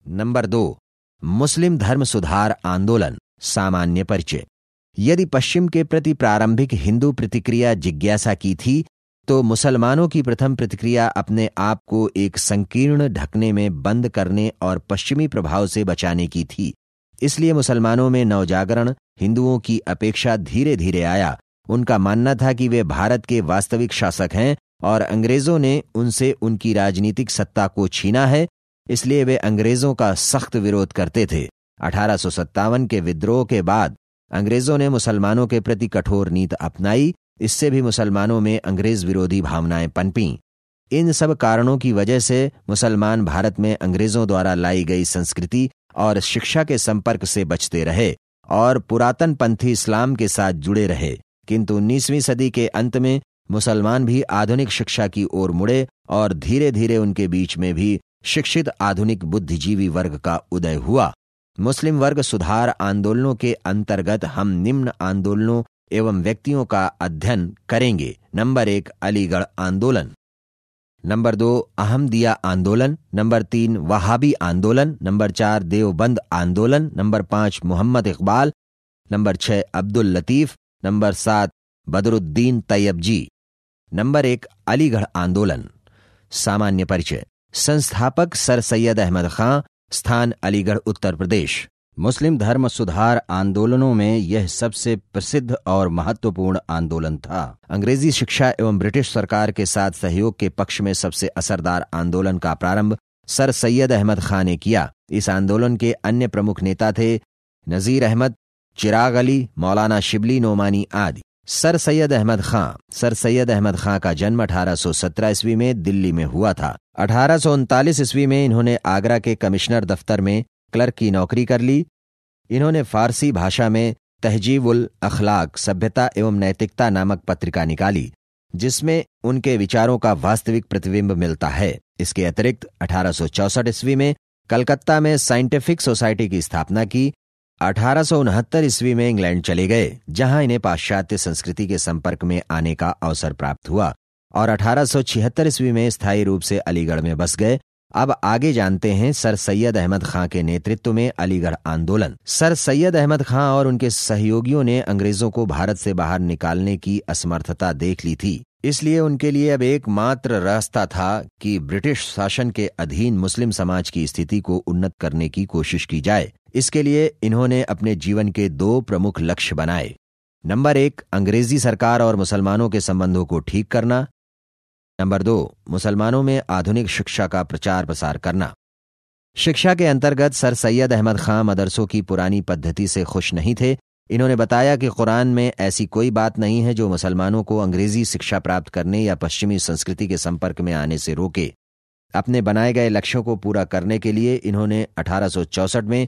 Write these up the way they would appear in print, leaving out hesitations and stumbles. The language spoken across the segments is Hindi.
नंबर 2, मुस्लिम धर्म सुधार आंदोलन। सामान्य परिचय। यदि पश्चिम के प्रति प्रारंभिक हिंदू प्रतिक्रिया जिज्ञासा की थी, तो मुसलमानों की प्रथम प्रतिक्रिया अपने आप को एक संकीर्ण ढकने में बंद करने और पश्चिमी प्रभाव से बचाने की थी। इसलिए मुसलमानों में नवजागरण हिंदुओं की अपेक्षा धीरे धीरे आया। उनका मानना था कि वे भारत के वास्तविक शासक हैं और अंग्रेजों ने उनसे उनकी राजनीतिक सत्ता को छीना है, इसलिए वे अंग्रेजों का सख्त विरोध करते थे। 1857 के विद्रोह के बाद अंग्रेजों ने मुसलमानों के प्रति कठोर नीति अपनाई। इससे भी मुसलमानों में अंग्रेज विरोधी भावनाएं पनपीं। इन सब कारणों की वजह से मुसलमान भारत में अंग्रेजों द्वारा लाई गई संस्कृति और शिक्षा के संपर्क से बचते रहे और पुरातन पंथी इस्लाम के साथ जुड़े रहे। किंतु 19वीं सदी के अंत में मुसलमान भी आधुनिक शिक्षा की ओर मुड़े और धीरे धीरे उनके बीच में भी शिक्षित आधुनिक बुद्धिजीवी वर्ग का उदय हुआ। मुस्लिम वर्ग सुधार आंदोलनों के अंतर्गत हम निम्न आंदोलनों एवं व्यक्तियों का अध्ययन करेंगे। नंबर 1, अलीगढ़ आंदोलन। नंबर 2, अहमदिया आंदोलन। नंबर 3, वहाबी आंदोलन। नंबर 4, देवबंद आंदोलन। Number 5, Mohammad Iqbal. Number 6, Abdul Latif. Number 7, Badruddin Tyabji. Number 1, Aligarh आंदोलन। सामान्य परिचय। संस्थापक सर सैयद अहमद खां, स्थान अलीगढ़ उत्तर प्रदेश। मुस्लिम धर्म सुधार आंदोलनों में यह सबसे प्रसिद्ध और महत्वपूर्ण आंदोलन था। अंग्रेजी शिक्षा एवं ब्रिटिश सरकार के साथ सहयोग के पक्ष में सबसे असरदार आंदोलन का प्रारंभ सर सैयद अहमद खां ने किया। इस आंदोलन के अन्य प्रमुख नेता थे नजीर अहमद, चिराग अली, मौलाना शिबली नोमानी आदि। सर सैयद अहमद खां का जन्म 1817 ईस्वी में दिल्ली में हुआ था। 1839 ईस्वी में इन्होंने आगरा के कमिश्नर दफ्तर में क्लर्क की नौकरी कर ली। इन्होंने फारसी भाषा में तहजीबुल अखलाक, सभ्यता एवं नैतिकता नामक पत्रिका निकाली, जिसमें उनके विचारों का वास्तविक प्रतिबिंब मिलता है। इसके अतिरिक्त 1864 ईस्वी में कलकत्ता में साइंटिफिक सोसाइटी की स्थापना की। 1869 ईस्वी में इंग्लैंड चले गए, जहां इन्हें पाश्चात्य संस्कृति के संपर्क में आने का अवसर प्राप्त हुआ और 1876 ईस्वी में स्थायी रूप से अलीगढ़ में बस गए। अब आगे जानते हैं सर सैयद अहमद खां के नेतृत्व में अलीगढ़ आंदोलन। सर सैयद अहमद खां और उनके सहयोगियों ने अंग्रेजों को भारत से बाहर निकालने की असमर्थता देख ली थी। इसलिए उनके लिए अब एकमात्र रास्ता था कि ब्रिटिश शासन के अधीन मुस्लिम समाज की स्थिति को उन्नत करने की कोशिश की जाए। इसके लिए इन्होंने अपने जीवन के 2 प्रमुख लक्ष्य बनाए। नंबर 1, अंग्रेजी सरकार और मुसलमानों के संबंधों को ठीक करना। नंबर 2, मुसलमानों में आधुनिक शिक्षा का प्रचार प्रसार करना। शिक्षा के अंतर्गत सर सैयद अहमद खां मदरसों की पुरानी पद्धति से खुश नहीं थे। इन्होंने बताया कि कुरान में ऐसी कोई बात नहीं है जो मुसलमानों को अंग्रेजी शिक्षा प्राप्त करने या पश्चिमी संस्कृति के संपर्क में आने से रोके। अपने बनाए गए लक्ष्यों को पूरा करने के लिए इन्होंने 1864 में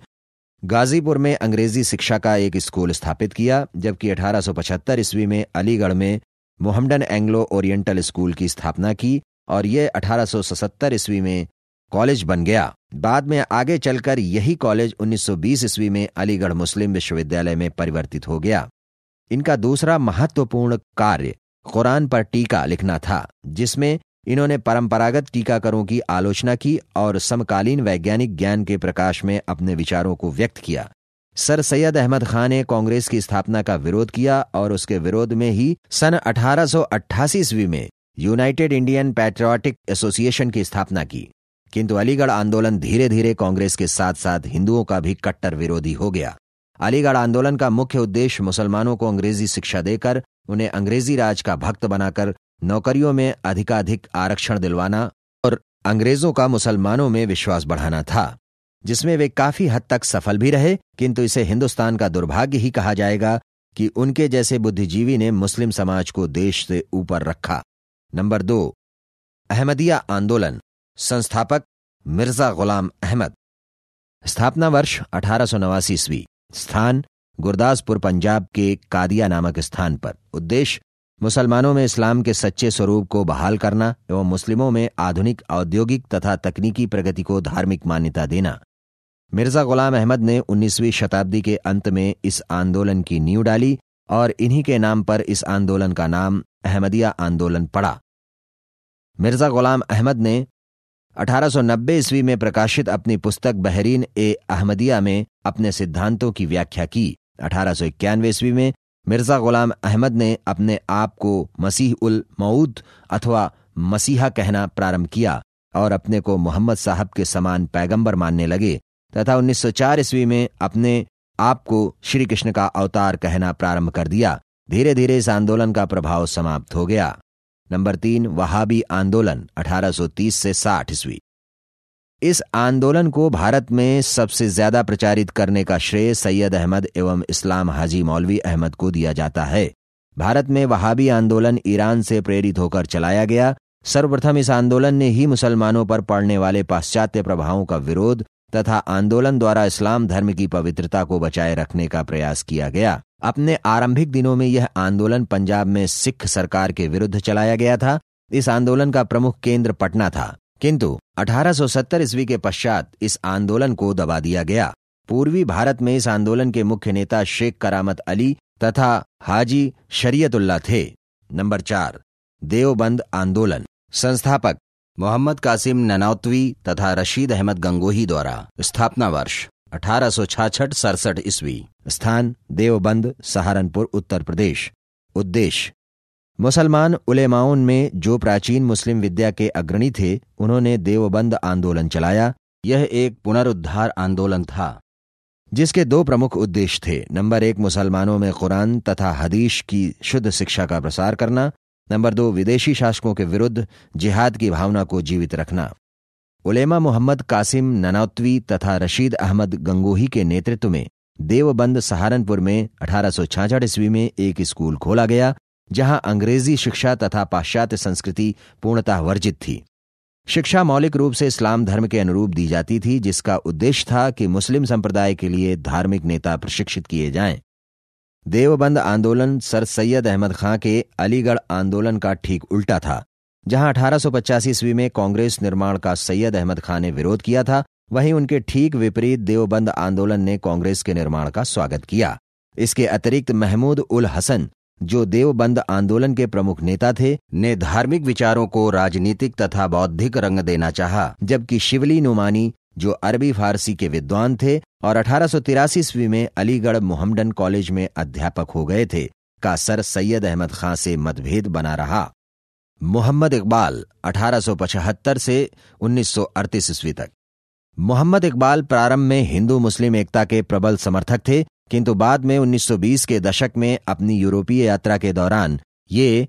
गाजीपुर में अंग्रेजी शिक्षा का एक स्कूल स्थापित किया, जबकि 1875 ईस्वी में अलीगढ़ में मोहम्मडन एंग्लो ओरिएंटल स्कूल की स्थापना की और यह 1877 ईस्वी में कॉलेज बन गया। बाद में आगे चलकर यही कॉलेज 1920 ईस्वी में अलीगढ़ मुस्लिम विश्वविद्यालय में परिवर्तित हो गया। इनका दूसरा महत्वपूर्ण कार्य कुरान पर टीका लिखना था, जिसमें इन्होंने परंपरागत टीकाकरों की आलोचना की और समकालीन वैज्ञानिक ज्ञान के प्रकाश में अपने विचारों को व्यक्त किया। सर सैयद अहमद खां ने कांग्रेस की स्थापना का विरोध किया और उसके विरोध में ही सन 1888 ईस्वी में यूनाइटेड इंडियन पैट्रियोटिक एसोसिएशन की स्थापना की। किंतु अलीगढ़ आंदोलन धीरे धीरे कांग्रेस के साथ साथ हिंदुओं का भी कट्टर विरोधी हो गया। अलीगढ़ आंदोलन का मुख्य उद्देश्य मुसलमानों को अंग्रेजी शिक्षा देकर उन्हें अंग्रेजी राज का भक्त बनाकर नौकरियों में अधिकाधिक आरक्षण दिलवाना और अंग्रेजों का मुसलमानों में विश्वास बढ़ाना था, जिसमें वे काफी हद तक सफल भी रहे। किंतु इसे हिंदुस्तान का दुर्भाग्य ही कहा जाएगा कि उनके जैसे बुद्धिजीवी ने मुस्लिम समाज को देश से ऊपर रखा। नंबर 2, अहमदिया आंदोलन। संस्थापक मिर्जा गुलाम अहमद। स्थापना वर्ष 1889 ईस्वी। स्थान गुरदासपुर पंजाब के कादिया नामक स्थान पर। उद्देश्य मुसलमानों में इस्लाम के सच्चे स्वरूप को बहाल करना एवं मुस्लिमों में आधुनिक औद्योगिक तथा तकनीकी प्रगति को धार्मिक मान्यता देना। मिर्जा गुलाम अहमद ने 19वीं शताब्दी के अंत में इस आंदोलन की नींव डाली और इन्हीं के नाम पर इस आंदोलन का नाम अहमदिया आंदोलन पड़ा। मिर्जा गुलाम अहमद ने 1890 ईस्वी में प्रकाशित अपनी पुस्तक बहरीन ए अहमदिया में अपने सिद्धांतों की व्याख्या की। 1891 ईस्वी में मिर्जा गुलाम अहमद ने अपने आप को मसीह उल मऊद अथवा मसीहा कहना प्रारंभ किया और अपने को मोहम्मद साहब के समान पैगंबर मानने लगे तथा 1904 ईस्वी में अपने आप को श्री कृष्ण का अवतार कहना प्रारंभ कर दिया। धीरे धीरे इस आंदोलन का प्रभाव समाप्त हो गया। नंबर 3, वहाबी आंदोलन 1830 से 60 ईस्वी। इस आंदोलन को भारत में सबसे ज्यादा प्रचारित करने का श्रेय सैयद अहमद एवं इस्लाम हाजी मौलवी अहमद को दिया जाता है। भारत में वहाबी आंदोलन ईरान से प्रेरित होकर चलाया गया। सर्वप्रथम इस आंदोलन ने ही मुसलमानों पर पड़ने वाले पाश्चात्य प्रभावों का विरोध तथा आंदोलन द्वारा इस्लाम धर्म की पवित्रता को बचाए रखने का प्रयास किया गया। अपने आरंभिक दिनों में यह आंदोलन पंजाब में सिख सरकार के विरुद्ध चलाया गया था। इस आंदोलन का प्रमुख केंद्र पटना था, किंतु 1870 ईस्वी के पश्चात इस आंदोलन को दबा दिया गया। पूर्वी भारत में इस आंदोलन के मुख्य नेता शेख करामत अली तथा हाजी शरीयतुल्लाह थे। नंबर 4, देवबंद आंदोलन। संस्थापक मोहम्मद कासिम ननौतवी तथा रशीद अहमद गंगोही द्वारा। स्थापना वर्ष 1866-67 ईस्वी। स्थान देवबंद, सहारनपुर, उत्तर प्रदेश। उद्देश्य मुसलमान उलेमाओं में जो प्राचीन मुस्लिम विद्या के अग्रणी थे, उन्होंने देवबंद आंदोलन चलाया। यह एक पुनरुद्धार आंदोलन था जिसके 2 प्रमुख उद्देश्य थे। नंबर 1, मुसलमानों में कुरान तथा हदीस की शुद्ध शिक्षा का प्रसार करना। नंबर 2, विदेशी शासकों के विरुद्ध जिहाद की भावना को जीवित रखना। उलेमा मोहम्मद कासिम ननौतवी तथा रशीद अहमद गंगोही के नेतृत्व में देवबंद सहारनपुर में 1866 ईस्वी में एक स्कूल खोला गया, जहां अंग्रेजी शिक्षा तथा पाश्चात्य संस्कृति पूर्णतः वर्जित थी। शिक्षा मौलिक रूप से इस्लाम धर्म के अनुरूप दी जाती थी, जिसका उद्देश्य था कि मुस्लिम संप्रदाय के लिए धार्मिक नेता प्रशिक्षित किए जाएं। देवबंद आंदोलन सर सैयद अहमद खां के अलीगढ़ आंदोलन का ठीक उल्टा था। जहां 1885 ईस्वी में कांग्रेस निर्माण का सैयद अहमद खां ने विरोध किया था, वहीं उनके ठीक विपरीत देवबंद आंदोलन ने कांग्रेस के निर्माण का स्वागत किया। इसके अतिरिक्त महमूद उल हसन, जो देवबंद आंदोलन के प्रमुख नेता थे, ने धार्मिक विचारों को राजनीतिक तथा बौद्धिक रंग देना चाहा, जबकि शिवली नुमानी, जो अरबी फारसी के विद्वान थे और 1883 ईस्वी में अलीगढ़ मोहम्मडन कॉलेज में अध्यापक हो गए थे, का सर सैयद अहमद खां से मतभेद बना रहा। मोहम्मद इकबाल 1875 से 1938 ईस्वी तक। मोहम्मद इकबाल प्रारंभ में हिंदू मुस्लिम एकता के प्रबल समर्थक थे, किंतु बाद में 1920 के दशक में अपनी यूरोपीय यात्रा के दौरान ये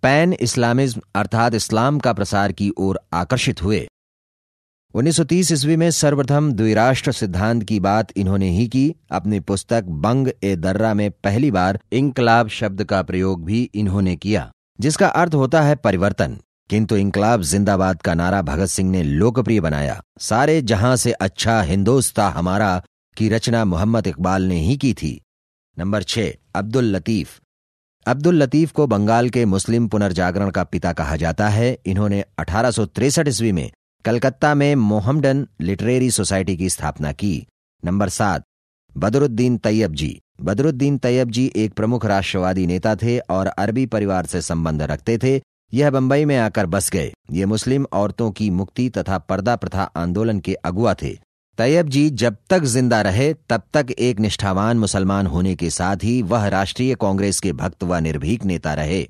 पैन इस्लामिज्म अर्थात इस्लाम का प्रसार की ओर आकर्षित हुए। 1930 ईस्वी में सर्वप्रथम द्विराष्ट्र सिद्धांत की बात इन्होंने ही की। अपनी पुस्तक बंग ए दर्रा में पहली बार इंकलाब शब्द का प्रयोग भी इन्होंने किया, जिसका अर्थ होता है परिवर्तन। किंतु इंकलाब जिंदाबाद का नारा भगत सिंह ने लोकप्रिय बनाया। सारे जहां से अच्छा हिंदोस्तां हमारा की रचना मोहम्मद इकबाल ने ही की थी। नंबर 6, अब्दुल लतीफ। अब्दुल लतीफ को बंगाल के मुस्लिम पुनर्जागरण का पिता कहा जाता है। इन्होंने 1863 ईस्वी में कलकत्ता में मोहम्मडन लिटरेरी सोसाइटी की स्थापना की। नंबर 7, बदरुद्दीन तैयब जी। बदरुद्दीन तैयब जी एक प्रमुख राष्ट्रवादी नेता थे और अरबी परिवार से संबंध रखते थे। यह बंबई में आकर बस गए। ये मुस्लिम औरतों की मुक्ति तथा पर्दा प्रथा आंदोलन के अगुआ थे। तैयब जी जब तक जिंदा रहे तब तक एक निष्ठावान मुसलमान होने के साथ ही वह राष्ट्रीय कांग्रेस के भक्त व निर्भीक नेता रहे।